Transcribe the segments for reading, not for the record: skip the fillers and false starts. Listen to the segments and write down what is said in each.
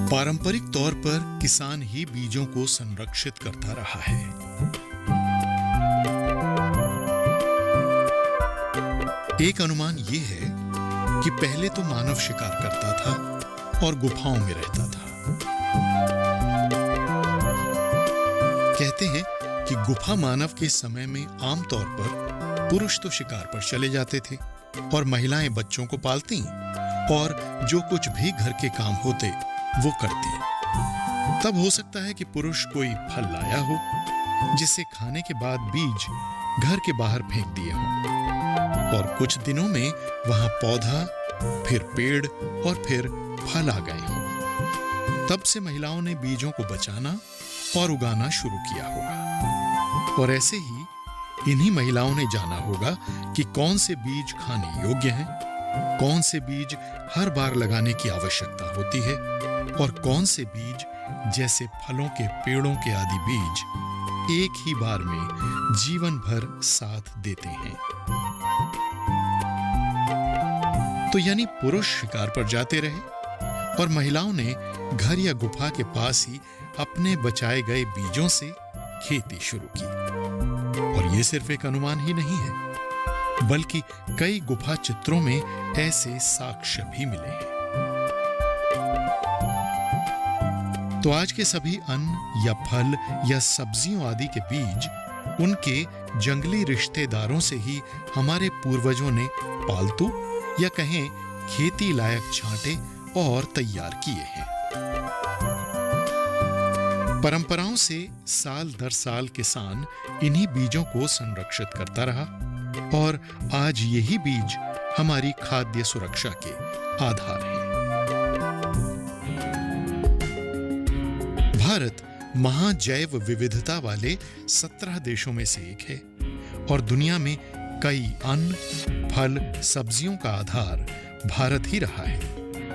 पारंपरिक तौर पर किसान ही बीजों को संरक्षित करता रहा है। एक अनुमान ये है कि पहले तो मानव शिकार करता था और गुफाओं में रहता था। कहते हैं कि गुफा मानव के समय में आमतौर पर पुरुष तो शिकार पर चले जाते थे और महिलाएं बच्चों को पालती और जो कुछ भी घर के काम होते वो करती। तब हो सकता है कि पुरुष कोई फल लाया हो जिसे खाने के बाद बीज घर के बाहर फेंक दिए हों और कुछ दिनों में वहां पौधा, फिर पेड़ और फिर फल आ गए हों। तब से महिलाओं ने बीजों को बचाना और उगाना शुरू किया होगा और ऐसे ही इन्हीं महिलाओं ने जाना होगा कि कौन से बीज खाने योग्य हैं, कौन से बीज हर बार लगाने की आवश्यकता होती है और कौन से बीज जैसे फलों के पेड़ों के आदि बीज एक ही बार में जीवन भर साथ देते हैं। तो यानी पुरुष शिकार पर जाते रहे और महिलाओं ने घर या गुफा के पास ही अपने बचाए गए बीजों से खेती शुरू की। और ये सिर्फ एक अनुमान ही नहीं है, बल्कि कई गुफा चित्रों में ऐसे साक्ष्य भी मिले हैं। तो आज के सभी अन्न या फल या सब्जियों आदि के बीज उनके जंगली रिश्तेदारों से ही हमारे पूर्वजों ने पालतू या कहें खेती लायक छांटे और तैयार किए हैं। परंपराओं से साल दर साल किसान इन्हीं बीजों को संरक्षित करता रहा और आज यही बीज हमारी खाद्य सुरक्षा के आधार हैं। भारत महाजैव विविधता वाले 17 देशों में से एक है और दुनिया में कई अन्न, फल, सब्जियों का आधार भारत ही रहा है,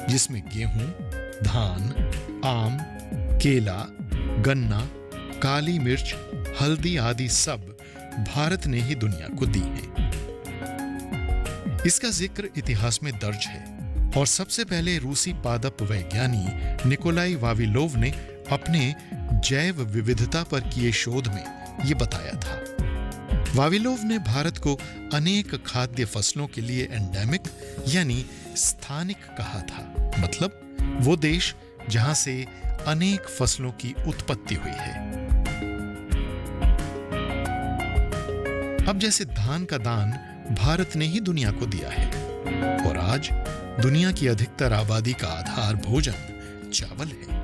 जिसमें गेहूं, धान, आम, केला, गन्ना, काली मिर्च, हल्दी आदि सब भारत ने ही दुनिया को दी है। इसका जिक्र इतिहास में दर्ज है और सबसे पहले रूसी पादप वैज्ञानिक निकोलाई वाविलोव ने अपने जैव विविधता पर किए शोध में यह बताया था। वाविलोव ने भारत को अनेक खाद्य फसलों के लिए एंडेमिक यानी स्थानिक कहा था, मतलब वो देश जहां से अनेक फसलों की उत्पत्ति हुई है। अब जैसे धान का दान भारत ने ही दुनिया को दिया है और आज दुनिया की अधिकतर आबादी का आधार भोजन चावल है।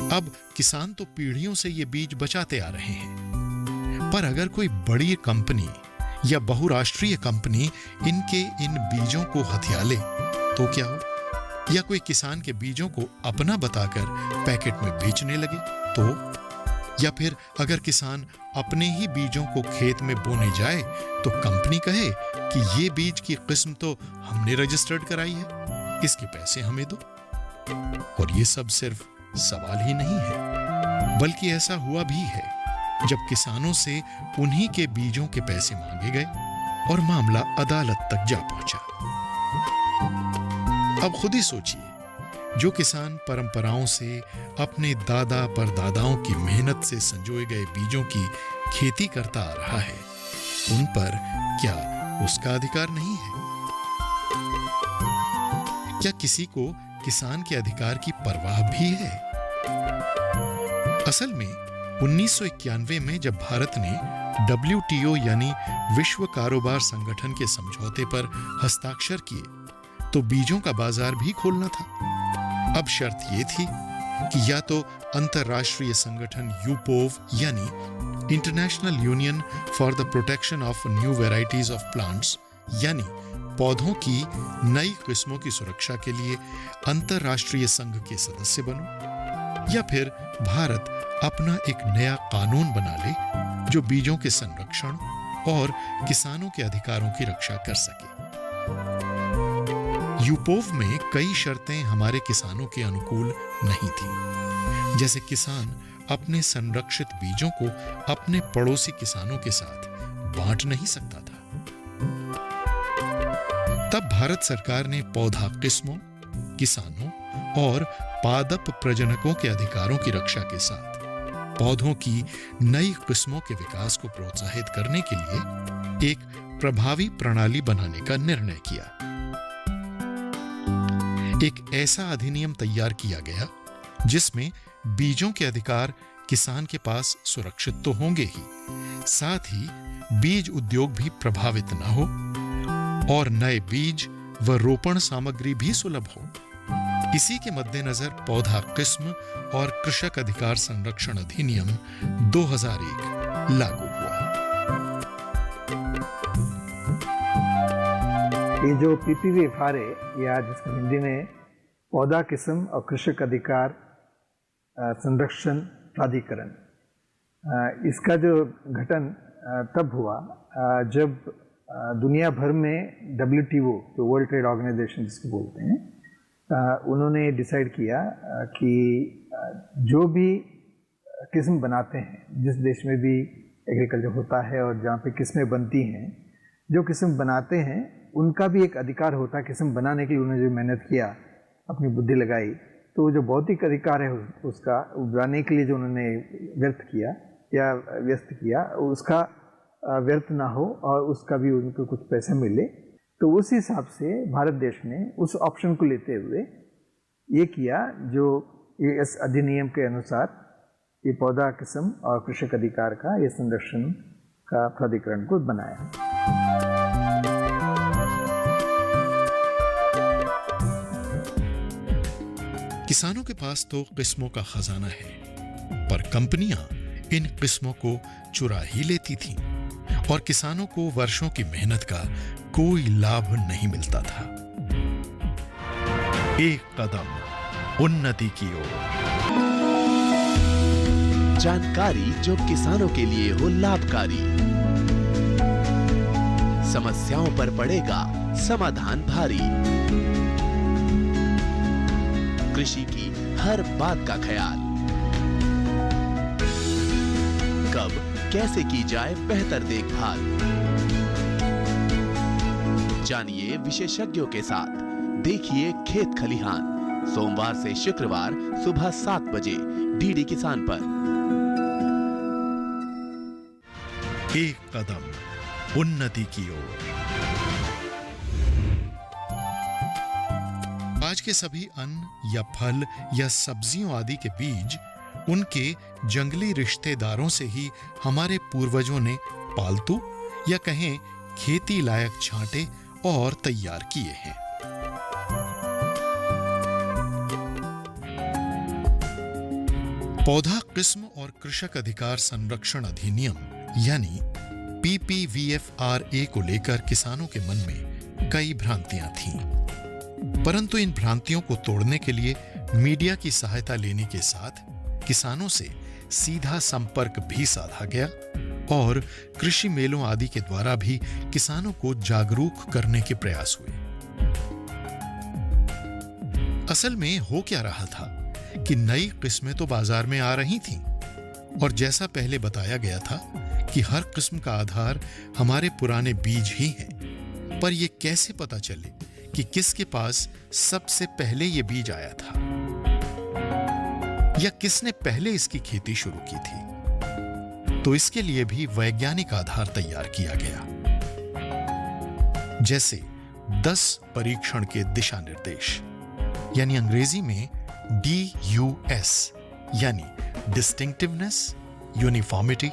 अब किसान तो पीढ़ियों से ये बीज बचाते आ रहे हैं, पर अगर कोई बड़ी कंपनी या बहुराष्ट्रीय कंपनी इनके इन बीजों को हथिया ले तो क्या हो? या कोई किसान के बीजों को अपना बताकर पैकेट में बेचने लगे तो? या फिर अगर किसान अपने ही बीजों को खेत में बोने जाए तो कंपनी कहे कि ये बीज की किस्म तो हमने रजिस्टर्ड कराई है, इसके पैसे हमें दो। और ये सब सिर्फ सवाल ही नहीं है, बल्कि ऐसा हुआ भी है जब किसानों से उन्हीं के बीजों के पैसे मांगे गए और मामला अदालत तक जा पहुंचा। अब खुद ही सोचिए, जो किसान परंपराओं से अपने दादा परदादाओं की मेहनत से संजोए गए बीजों की खेती करता आ रहा है, उन पर क्या उसका अधिकार नहीं है? क्या किसी को किसान के अधिकार की परवाह भी है? असल में 1991 में जब भारत ने WTO यानी विश्व कारोबार संगठन के समझौते पर हस्ताक्षर किए तो बीजों का बाजार भी खोलना था। अब शर्त यह थी कि या तो अंतरराष्ट्रीय संगठन यूपोव यानी international union for the protection of new varieties of plants यानी पौधों की नई किस्मों की सुरक्षा के लिए अंतरराष्ट्रीय संघ के सदस्य बनो, या फिर भारत अपना एक नया कानून बना ले जो बीजों के संरक्षण और किसानों के अधिकारों की रक्षा कर सके। यूपोव में कई शर्तें हमारे किसानों के अनुकूल नहीं थी, जैसे किसान अपने संरक्षित बीजों को अपने पड़ोसी किसानों के साथ बांट नहीं सकता था। भारत सरकार ने पौधा किस्मों, किसानों और पादप प्रजनकों के अधिकारों की रक्षा के साथ पौधों की नई किस्मों के विकास को प्रोत्साहित करने के लिए एक प्रभावी प्रणाली बनाने का निर्णय किया। एक ऐसा अधिनियम तैयार किया गया जिसमें बीजों के अधिकार किसान के पास सुरक्षित तो होंगे ही, साथ ही बीज उद्योग भी प्रभावित न हो और नए बीज व रोपण सामग्री भी सुलभ हो। इसी के मद्देनजर पौधा किस्म और कृषक अधिकार संरक्षण अधिनियम 2001 लागू हुआ। ये जो PPVFR है, या जिसको हिंदी में पौधा किस्म और कृषक अधिकार संरक्षण प्राधिकरण, इसका जो गठन तब हुआ जब दुनिया भर में WTO, जो वर्ल्ड ट्रेड ऑर्गेनाइजेशन जिसको बोलते हैं, उन्होंने डिसाइड किया कि जो भी किस्म बनाते हैं, जिस देश में भी एग्रीकल्चर होता है और जहाँ पे किस्में बनती हैं, जो किस्म बनाते हैं उनका भी एक अधिकार होता है। किस्म बनाने के लिए उन्होंने जो मेहनत किया, अपनी बुद्धि लगाई, तो जो भौतिक अधिकार है उसका बनाने के लिए जो उन्होंने व्यस्त किया उसका व्यर्थ ना हो और उसका भी उनको कुछ पैसे मिले। तो उस हिसाब से भारत देश ने उस ऑप्शन को लेते हुए ये किया, जो इस अधिनियम के अनुसार ये पौधा किस्म और कृषक अधिकार का ये संरक्षण का प्राधिकरण को बनाया। किसानों के पास तो किस्मों का खजाना है, पर कंपनियां इन किस्मों को चुरा ही लेती थीं और किसानों को वर्षों की मेहनत का कोई लाभ नहीं मिलता था। एक कदम उन्नति की ओर, जानकारी जो किसानों के लिए हो लाभकारी, समस्याओं पर पड़ेगा समाधान भारी, कृषि की हर बात का ख्याल, कब कैसे की जाए बेहतर देखभाल, जानिए विशेषज्ञों के साथ, देखिए खेत खलिहान, सोमवार से शुक्रवार सुबह 7 बजे डीडी किसान पर। एक कदम उन्नति की ओर। आज के सभी अन्न या फल या सब्जियों आदि के बीज उनके जंगली रिश्तेदारों से ही हमारे पूर्वजों ने पालतू या कहें खेती लायक छांटे और तैयार किए हैं। पौधा किस्म और कृषक अधिकार संरक्षण अधिनियम यानी PPVFRA को लेकर किसानों के मन में कई भ्रांतियां थीं, परंतु इन भ्रांतियों को तोड़ने के लिए मीडिया की सहायता लेने के साथ किसानों से सीधा संपर्क भी साधा गया और कृषि मेलों आदि के द्वारा भी किसानों को जागरूक करने के प्रयास हुए। असल में हो क्या रहा था कि नई किस्में तो बाजार में आ रही थीं और जैसा पहले बताया गया था कि हर किस्म का आधार हमारे पुराने बीज ही हैं, पर यह कैसे पता चले कि किसके पास सबसे पहले यह बीज आया था या किसने पहले इसकी खेती शुरू की थी। तो इसके लिए भी वैज्ञानिक आधार तैयार किया गया, जैसे 10 परीक्षण के दिशा निर्देश, यानी अंग्रेजी में DUS, यानी डिस्टिंक्टिवनेस, यूनिफॉर्मिटी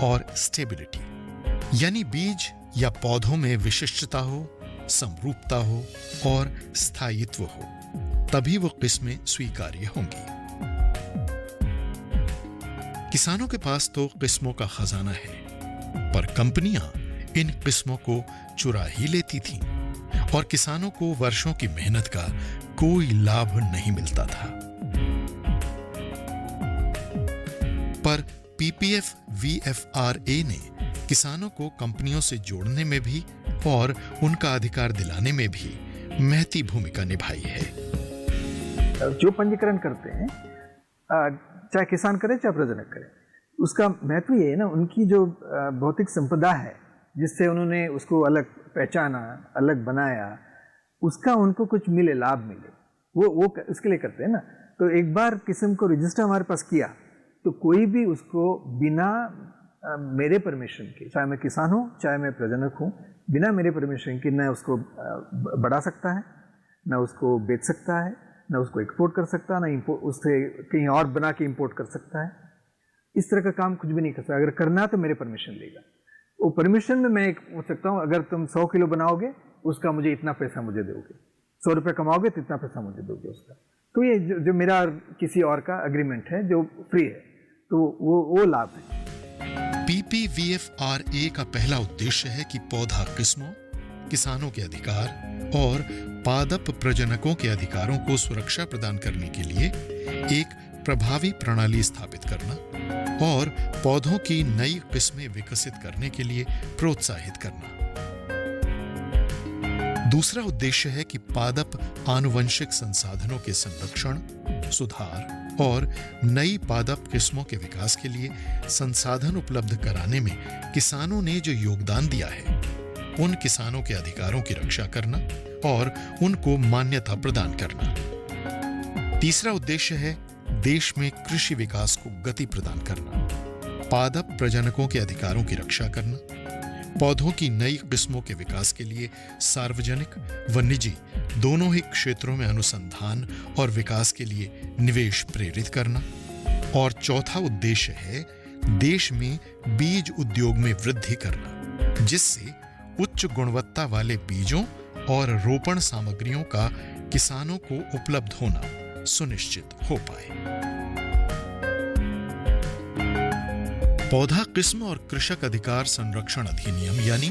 और स्टेबिलिटी, यानी बीज या पौधों में विशिष्टता हो, समरूपता हो और स्थायित्व हो, तभी वो किस्में स्वीकार्य होंगी। किसानों के पास तो किस्मों का खजाना है, पर कंपनियां इन किस्मों को चुरा ही लेती थीं और किसानों को वर्षों की मेहनत का कोई लाभ नहीं मिलता था। पर PPVFRA ने किसानों को कंपनियों से जोड़ने में भी और उनका अधिकार दिलाने में भी महती भूमिका निभाई है। जो पंजीकरण करते हैं, चाहे किसान करे चाहे प्रजनक करे, उसका महत्व ये है ना, उनकी जो भौतिक संपदा है जिससे उन्होंने उसको अलग पहचाना, अलग बनाया, उसका उनको कुछ मिले, लाभ मिले, वो इसके लिए करते हैं ना। तो एक बार किस्म को रजिस्टर हमारे पास किया तो कोई भी उसको बिना मेरे परमिशन के, चाहे मैं किसान हूँ चाहे मैं प्रजनक हूँ, बिना मेरे परमिशन के न उसको बढ़ा सकता है, न उसको बेच सकता है, न उसको एक्सपोर्ट कर सकता है, न उससे कहीं और बना के इंपोर्ट कर सकता है। इस तरह का काम कुछ भी नहीं कर सकता। अगर करना है तो मेरे परमिशन लेगा। वो परमिशन में मैं पूछ सकता हूँ, अगर तुम 100 किलो बनाओगे उसका मुझे इतना पैसा मुझे दोगे, 100 रुपये कमाओगे तो इतना पैसा मुझे दोगे उसका। तो ये जो मेरा किसी और का एग्रीमेंट है जो फ्री है, तो वो लाभ है। PPVFRA का पहला उद्देश्य है कि पौधा किस्मों, किसानों के अधिकार और पादप प्रजनकों के अधिकारों को सुरक्षा प्रदान करने के लिए एक प्रभावी प्रणाली स्थापित करना और पौधों की नई किस्में विकसित करने के लिए प्रोत्साहित करना। दूसरा उद्देश्य है कि पादप आनुवंशिक संसाधनों के संरक्षण, सुधार और नई पादप किस्मों के विकास के लिए संसाधन उपलब्ध कराने में किसानों ने जो योगदान दिया है, उन किसानों के अधिकारों की रक्षा करना और उनको मान्यता प्रदान करना। तीसरा उद्देश्य है देश में कृषि विकास को गति प्रदान करना, पादप प्रजनकों के अधिकारों की रक्षा करना, पौधों की नई किस्मों के विकास के लिए सार्वजनिक व निजी दोनों ही क्षेत्रों में अनुसंधान और विकास के लिए निवेश प्रेरित करना। और चौथा उद्देश्य है देश में बीज उद्योग में वृद्धि करना, जिससे उच्च गुणवत्ता वाले बीजों और रोपण सामग्रियों का किसानों को उपलब्ध होना सुनिश्चित हो पाए। पौधा किस्म और कृषक अधिकार संरक्षण अधिनियम यानी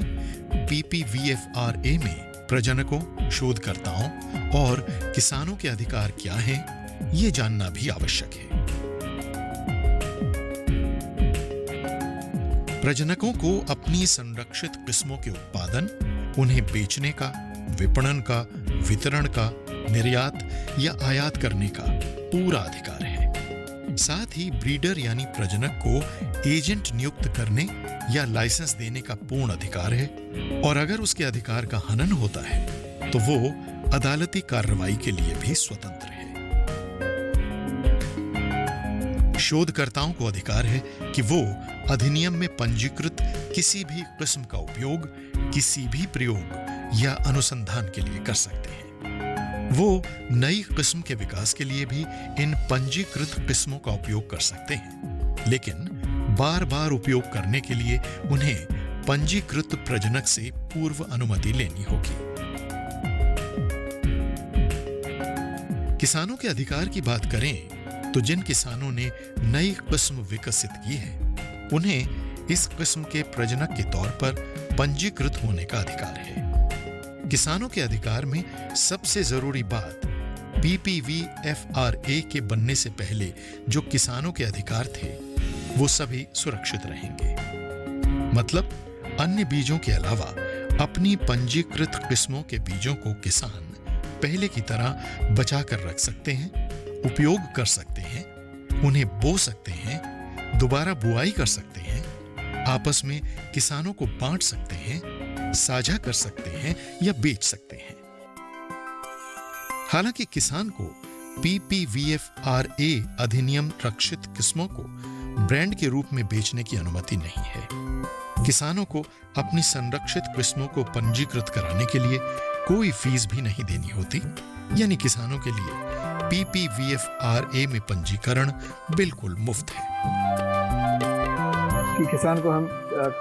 PPVFRA में प्रजनकों, शोधकर्ताओं और किसानों के अधिकार क्या हैं, ये जानना भी आवश्यक है। प्रजनकों को अपनी संरक्षित किस्मों के उत्पादन, उन्हें बेचने का, विपणन का, वितरण का, निर्यात या आयात करने का पूरा अधिकार है। साथ ही ब्रीडर यानी प्रजनक को एजेंट नियुक्त करने या लाइसेंस देने का पूर्ण अधिकार है, और अगर उसके अधिकार का हनन होता है तो वो अदालती कार्रवाई के लिए भी स्वतंत्र है। शोधकर्ताओं को अधिकार है कि वो अधिनियम में पंजीकृत किसी भी किस्म का उपयोग किसी भी प्रयोग या अनुसंधान के लिए कर सकते हैं। वो नई किस्म के विकास के लिए भी इन पंजीकृत किस्मों का उपयोग कर सकते हैं, लेकिन बार बार उपयोग करने के लिए उन्हें पंजीकृत प्रजनक से पूर्व अनुमति लेनी होगी। किसानों के अधिकार की बात करें तो जिन किसानों ने नई किस्म विकसित की है, उन्हें इस किस्म के प्रजनक के तौर पर पंजीकृत होने का अधिकार है। किसानों के अधिकार में सबसे जरूरी बात PPVFRA के बनने से पहले जो किसानों के अधिकार थे वो सभी सुरक्षित रहेंगे। मतलब अन्य बीजों के अलावा अपनी पंजीकृत किस्मों के बीजों को किसान पहले की तरह बचा कर रख सकते हैं, उपयोग कर सकते हैं, उन्हें बो सकते हैं, दोबारा बुआई कर सकते हैं, आपस में किसानों को बांट सकते हैं, साझा कर सकते हैं या बेच सकते हैं। हालांकि किसान को PPVFRA अधिनियम रक्षित किस्मों को ब्रांड के रूप में बेचने की अनुमति नहीं है। किसानों को अपनी संरक्षित किस्मों को पंजीकृत कराने के लिए कोई फीस भी नहीं देनी होती, यानी किसानों के लिए PPVFRA में पंजीकरण बिल्कुल मुफ्त है। कि किसान को हम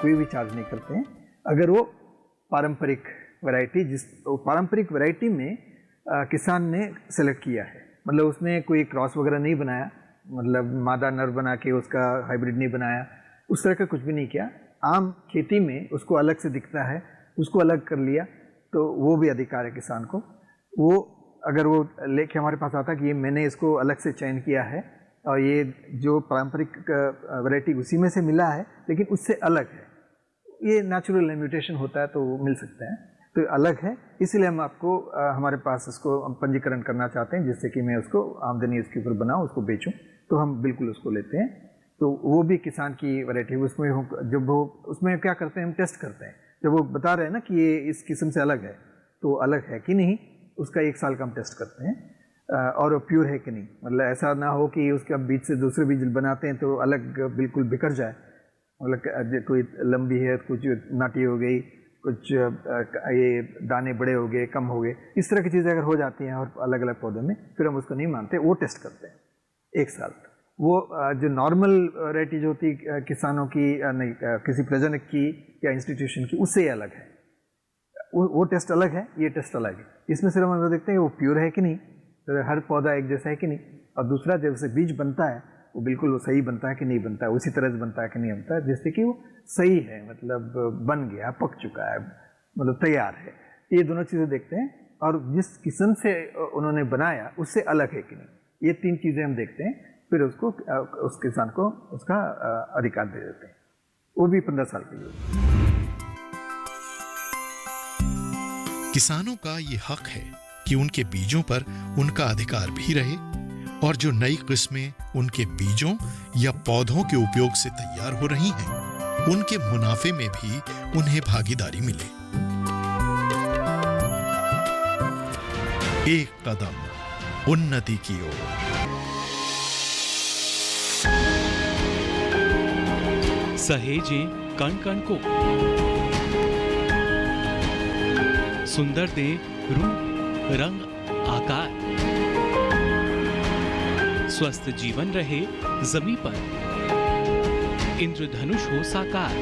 कोई भी चार्ज नहीं करते हैं अगर वो पारंपरिक वैरायटी, जिस पारंपरिक वैरायटी में किसान ने सेलेक्ट किया है, मतलब उसने कोई क्रॉस वगैरह नहीं बनाया, मतलब मादा नर बना के उसका हाइब्रिड नहीं बनाया, उस तरह का कुछ भी नहीं किया। आम खेती में उसको अलग से दिखता है, उसको अलग कर लिया, तो वो भी अधिकार है किसान को। वो अगर वो लेके हमारे पास आता कि ये मैंने इसको अलग से चयन किया है और ये जो पारंपरिक वैरायटी उसी में से मिला है लेकिन उससे अलग है, ये नेचुरल म्यूटेशन होता है तो वो मिल सकता है, तो अलग है, इसलिए हम आपको हमारे पास उसको पंजीकरण करना चाहते हैं जिससे कि मैं उसको आमदनी उसके ऊपर बनाऊँ, उसको बेचूँ, तो हम बिल्कुल उसको लेते हैं। तो वो भी किसान की वैरायटी, उसमें जब वो उसमें क्या करते हैं, हम टेस्ट करते हैं, जब वो बता रहे हैं ना कि ये इस किस्म से अलग है तो अलग है कि नहीं, उसका 1 साल का हम टेस्ट करते हैं, और वो प्योर है कि नहीं। मतलब ऐसा ना हो कि उसका बीज से दूसरे बीज बनाते हैं तो अलग बिल्कुल बिखर जाए, मतलब कोई लंबी है, कुछ नाटी हो गई, कुछ ये दाने बड़े हो गए, कम हो गए, इस तरह की चीज़ें अगर हो जाती हैं और अलग अलग पौधों में, फिर हम उसको नहीं मानते, वो टेस्ट करते हैं 1 साल। वो जो नॉर्मल वैरायटी जो होती किसानों की, नहीं किसी प्रजनक की या इंस्टीट्यूशन की, उससे अलग है। वो टेस्ट अलग है, ये टेस्ट अलग है। इसमें सिर्फ हम देखते हैं कि वो प्योर है कि नहीं, तो हर पौधा एक जैसा है कि नहीं, और दूसरा जब से बीज बनता है वो बिल्कुल वो सही बनता है कि नहीं बनता है, उसी तरह से बनता है कि नहीं बनता है, जिससे कि वो सही है, मतलब बन गया, पक चुका है, मतलब तैयार है। ये दोनों चीज़ें देखते हैं, और जिस किस्म से उन्होंने बनाया उससे अलग है कि नहीं, ये 3 चीज़ें हम देखते हैं। फिर उसको उस किसान को उसका अधिकार दे देते हैं, वो भी 15 साल के लिए। किसानों का ये हक है कि उनके बीजों पर उनका अधिकार भी रहे, और जो नई किस्में उनके बीजों या पौधों के उपयोग से तैयार हो रही हैं, उनके मुनाफे में भी उन्हें भागीदारी मिले। एक कदम उन्नति की ओर। सहेजें कण कण को, सुंदर दे रूप रंग आकार, स्वस्थ जीवन रहे जमी पर, इंद्रधनुष हो साकार।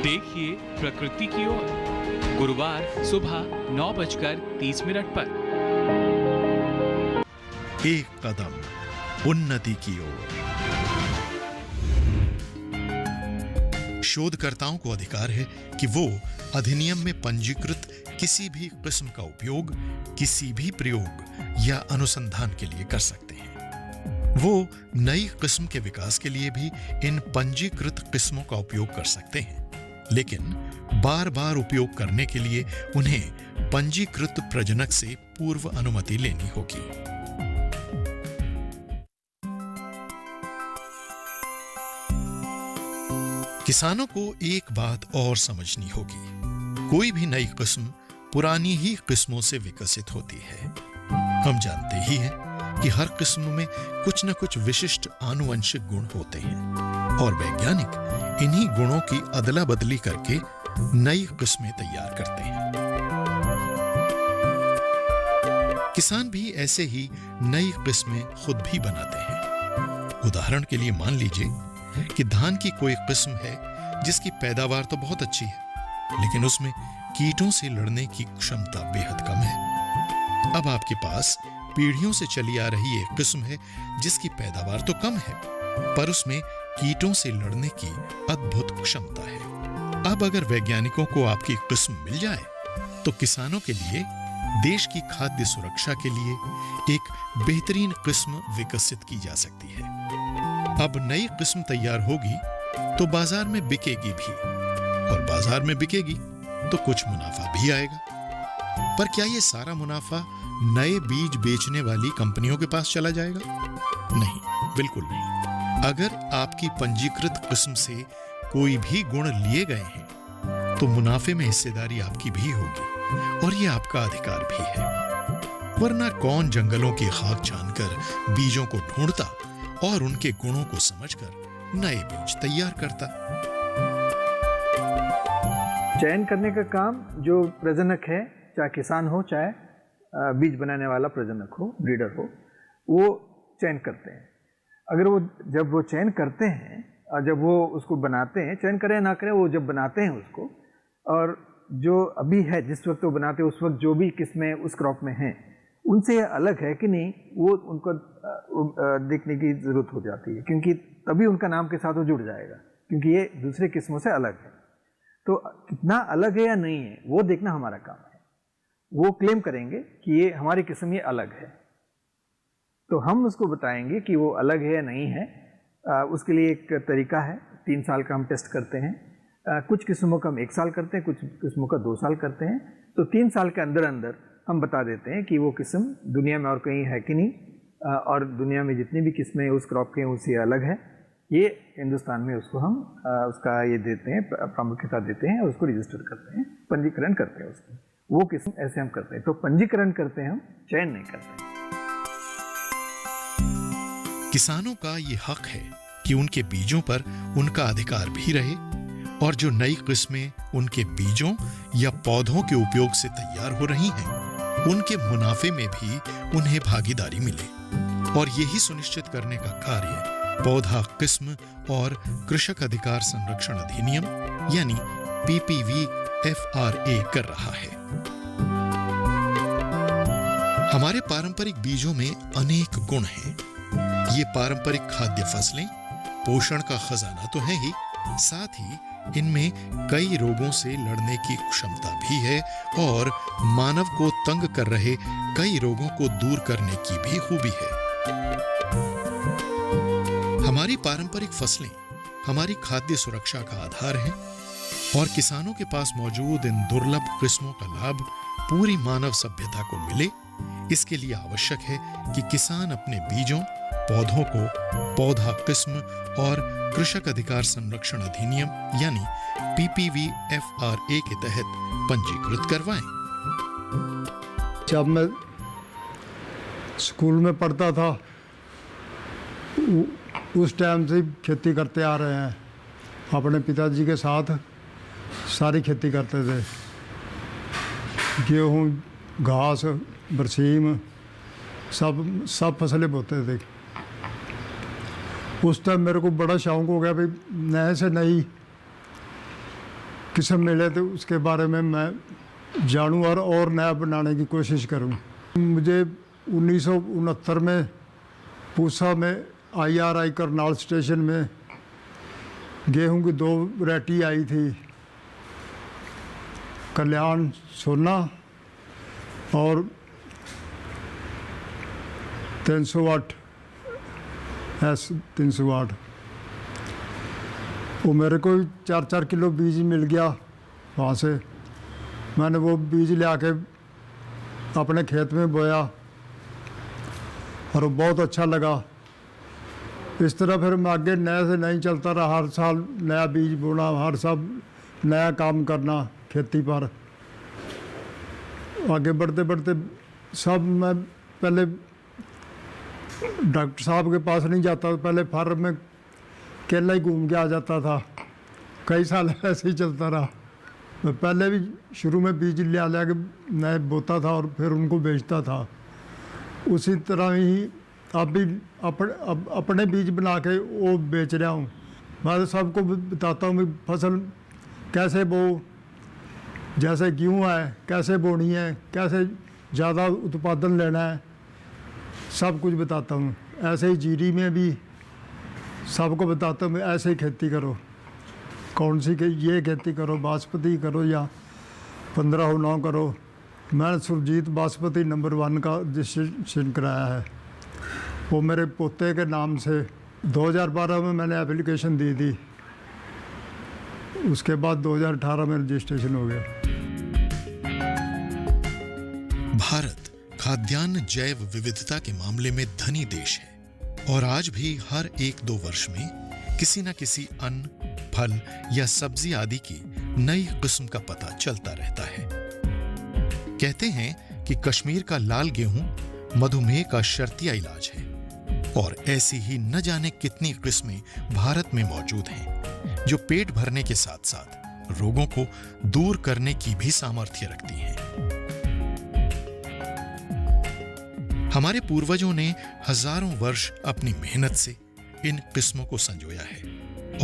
देखिए प्रकृति की ओर, गुरुवार सुबह 9:30 पर। एक कदम उन्नति की ओर। शोधकर्ताओं को अधिकार है कि वो अधिनियम में पंजीकृत किसी भी किस्म का उपयोग किसी भी प्रयोग या अनुसंधान के लिए कर सकते हैं। वो नई किस्म के विकास के लिए भी इन पंजीकृत किस्मों का उपयोग कर सकते हैं, लेकिन बार बार उपयोग करने के लिए उन्हें पंजीकृत प्रजनक से पूर्व अनुमति लेनी होगी। किसानों को एक बात और समझनी होगी, कोई भी नई किस्म पुरानी ही किस्मों से विकसित होती है। हम जानते ही हैं कि हर किस्म में कुछ न कुछ विशिष्ट आनुवंशिक गुण होते हैं, और वैज्ञानिक इन्हीं गुणों की अदला बदली करके नई किस्में तैयार करते हैं। किसान भी ऐसे ही नई किस्में खुद भी बनाते हैं। उदाहरण के लिए मान लीजिए कि धान की कोई किस्म है जिसकी पैदावार तो बहुत अच्छी है, लेकिन उसमें कीटों से लड़ने की क्षमता बेहद कम है। अब आपके पास पीढ़ियों से चली आ रही एक किस्म है जिसकी पैदावार तो कम है, पर उसमें कीटों से लड़ने की अद्भुत क्षमता है। अब अगर वैज्ञानिकों को आपकी किस्म मिल जाए तो किसानों के लिए, देश की खाद्य सुरक्षा के लिए एक बेहतरीन किस्म विकसित की जा सकती है। अब नई किस्म तैयार होगी तो बाजार में बिकेगी भी, और बाजार में बिकेगी तो कुछ मुनाफा भी आएगा। पर क्या ये सारा मुनाफा नए बीज बेचने वाली कंपनियों के पास चला जाएगा? नहीं, बिल्कुल नहीं। अगर आपकी पंजीकृत किस्म से कोई भी गुण लिए गए हैं तो मुनाफे में हिस्सेदारी आपकी भी होगी, और ये आपका अधिकार भी है। वरना कौन जंगलों की खाक छानकर बीजों को ढूंढता और उनके गुणों को समझकर नए बीज तैयार करता। चयन करने का काम जो प्रजनक है, चाहे किसान हो चाहे बीज बनाने वाला प्रजनक हो, ब्रीडर हो, वो चयन करते हैं। अगर वो जब वो चयन करते हैं और जब वो उसको बनाते हैं, चयन करें ना करें, वो जब बनाते हैं उसको, और जो अभी है जिस वक्त वो बनाते हैं उस वक्त जो भी किस्में उस क्रॉप में हैं उनसे अलग है कि नहीं, वो उनको देखने की ज़रूरत हो जाती है, क्योंकि तभी उनका नाम के साथ वो जुड़ जाएगा, क्योंकि ये दूसरे किस्मों से अलग है। तो कितना अलग है या नहीं है वो देखना हमारा काम है। वो क्लेम करेंगे कि ये हमारी किस्म ये अलग है, तो हम उसको बताएंगे कि वो अलग है या नहीं है। उसके लिए एक तरीका है, 3 साल का हम टेस्ट करते हैं। कुछ किस्मों का हम 1 साल करते हैं, कुछ किस्मों का 2 साल करते हैं। तो 3 साल के अंदर अंदर हम बता देते हैं कि वो किस्म दुनिया में और कहीं है कि नहीं, और दुनिया में जितनी भी किस्में उस क्रॉप के हैं उससे अलग है। ये हिंदुस्तान में उसको हम उसका ये देते हैं, प्रामुख्यता देते हैं, और उसको रजिस्टर करते हैं, पंजीकरण करते हैं उसको। वो किस्म ऐसे हम करते हैं। तो पंजीकरण करते हैं हम, चयन नहीं करते। किसानों का ये हक है कि उनके बीजों पर उनका अधिकार भी रहे और जो नई किस्में उनके बीजों या पौधों के उपयोग से तैयार हो रही हैं, उनके मुनाफे में भी उन्हें भागीदारी मिले। और यही सुनिश्चित करने का कार्य पौधा किस्म और कृषक अधिकार संरक्षण अधिनियम यानी PPVFRA कर रहा है। हमारे पारंपरिक बीजों में अनेक गुण हैं। ये पारंपरिक खाद्य फसलें पोषण का खजाना तो है ही, साथ ही इनमें कई रोगों से लड़ने की क्षमता भी है और मानव को तंग कर रहे कई रोगों को दूर करने की भी खूबी है। हमारी पारंपरिक फसलें हमारी खाद्य सुरक्षा का आधार हैं और किसानों के पास मौजूद इन दुर्लभ किस्मों का लाभ पूरी मानव सभ्यता को मिले, इसके लिए आवश्यक है कि किसान अपने बीजों, पौधों को पौधा किस्म और कृषक अधिकार संरक्षण अधिनियम यानी PPVFRA के तहत पंजीकृत करवाएं। जब मैं स्कूल में पढ़ता था उस टाइम से खेती करते आ रहे हैं। अपने पिताजी के साथ सारी खेती करते थे, गेहूँ, घास, बरसीम, सब फसलें बोते थे। उस टाइम मेरे को बड़ा शौक़ हो गया भाई नए से नई किस्म मिले तो उसके बारे में मैं जानूँ और नया बनाने की कोशिश करूँ। मुझे 1969 में पूसा में IRI करनाल स्टेशन में गेहूं की 2 वैरायटी आई थी, कल्याण सोना और 308 S308। वो मेरे को 4-4 किलो बीज मिल गया वहाँ से। मैंने वो बीज ले आके अपने खेत में बोया और वो बहुत अच्छा लगा। इस तरह फिर मैं आगे नए से नहीं चलता रहा, हर साल नया बीज बोना, हर साल नया काम करना खेती पर। आगे बढ़ते बढ़ते सब मैं पहले डॉक्टर साहब के पास नहीं जाता, पहले फार्म में अकेला ही घूम के आ जाता था। कई साल ऐसे ही चलता रहा। मैं पहले भी शुरू में बीज ले के नए बोता था और फिर उनको बेचता था। उसी तरह ही अब भी अपने बीज बना के वो बेच रहा हूँ। मैं तो सबको बताता हूँ कि फसल कैसे बो, जैसे गेहूँ है कैसे बोनी है, कैसे ज़्यादा उत्पादन लेना है, सब कुछ बताता हूँ। ऐसे ही जीरी में भी सबको बताता हूँ ऐसे ही खेती करो, कौन सी ये खेती करो, बासमती करो या 1509 करो। मैंने सुरजीत बासमती नंबर 1 का रजिस्ट्रेशन कराया है, वो मेरे पोते के नाम से 2012 में मैंने एप्लीकेशन दी थी। उसके बाद 2018 में रजिस्ट्रेशन हो गया। भारत खाद्यान्न जैव विविधता के मामले में धनी देश है और आज भी हर 1-2 वर्ष में किसी न किसी अन्न, फल या सब्जी आदि की नई किस्म का पता चलता रहता है। कहते हैं कि कश्मीर का लाल गेहूं मधुमेह का शर्तिया इलाज है और ऐसी ही न जाने कितनी किस्में भारत में मौजूद हैं जो पेट भरने के साथ साथ रोगों को दूर करने की भी सामर्थ्य रखती हैं। हमारे पूर्वजों ने हजारों वर्ष अपनी मेहनत से इन किस्मों को संजोया है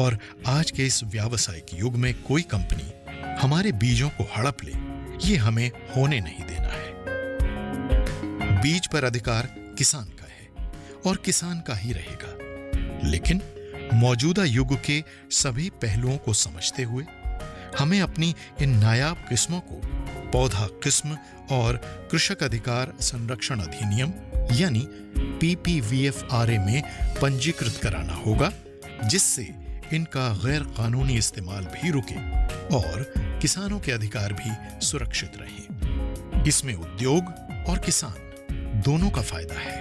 और आज के इस व्यावसायिक युग में कोई कंपनी हमारे बीजों को हड़प ले, ये हमें होने नहीं देना है। बीज पर अधिकार किसान का है और किसान का ही रहेगा, लेकिन मौजूदा युग के सभी पहलुओं को समझते हुए हमें अपनी इन नायाब किस्मों को पौधा किस्म और कृषक अधिकार संरक्षण अधिनियम यानी PPVFRA में पंजीकृत कराना होगा, जिससे इनका गैर कानूनी इस्तेमाल भी रुके और किसानों के अधिकार भी सुरक्षित रहें। इसमें उद्योग और किसान दोनों का फायदा है।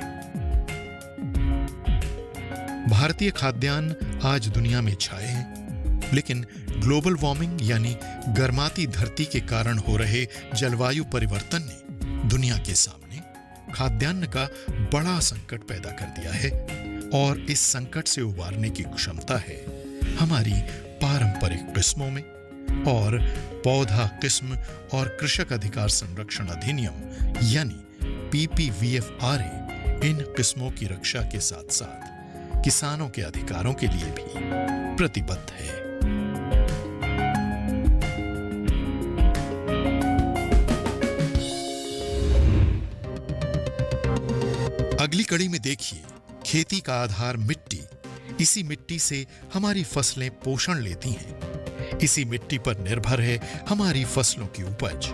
भारतीय खाद्यान्न आज दुनिया में छाए हैं लेकिन ग्लोबल वार्मिंग यानी गर्माती धरती के कारण हो रहे जलवायु परिवर्तन ने दुनिया के सामने खाद्यान्न का बड़ा संकट पैदा कर दिया है और इस संकट से उबारने की क्षमता है हमारी पारंपरिक किस्मों में और पौधा किस्म और कृषक अधिकार संरक्षण अधिनियम यानी PPVFRA इन किस्मों की रक्षा के साथ साथ किसानों के अधिकारों के लिए भी प्रतिबद्ध है। अगली कड़ी में देखिए, खेती का आधार मिट्टी, इसी मिट्टी से हमारी फसलें पोषण लेती हैं, इसी मिट्टी पर निर्भर है हमारी फसलों की उपज।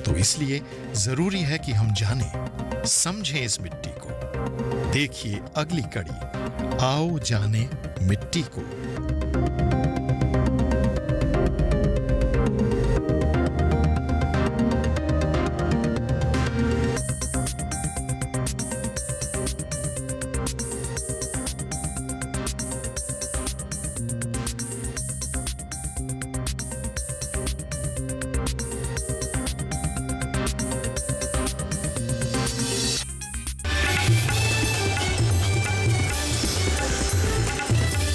तो इसलिए जरूरी है कि हम जानें, समझें इस मिट्टी को। देखिए अगली कड़ी, आओ जाने मिट्टी को।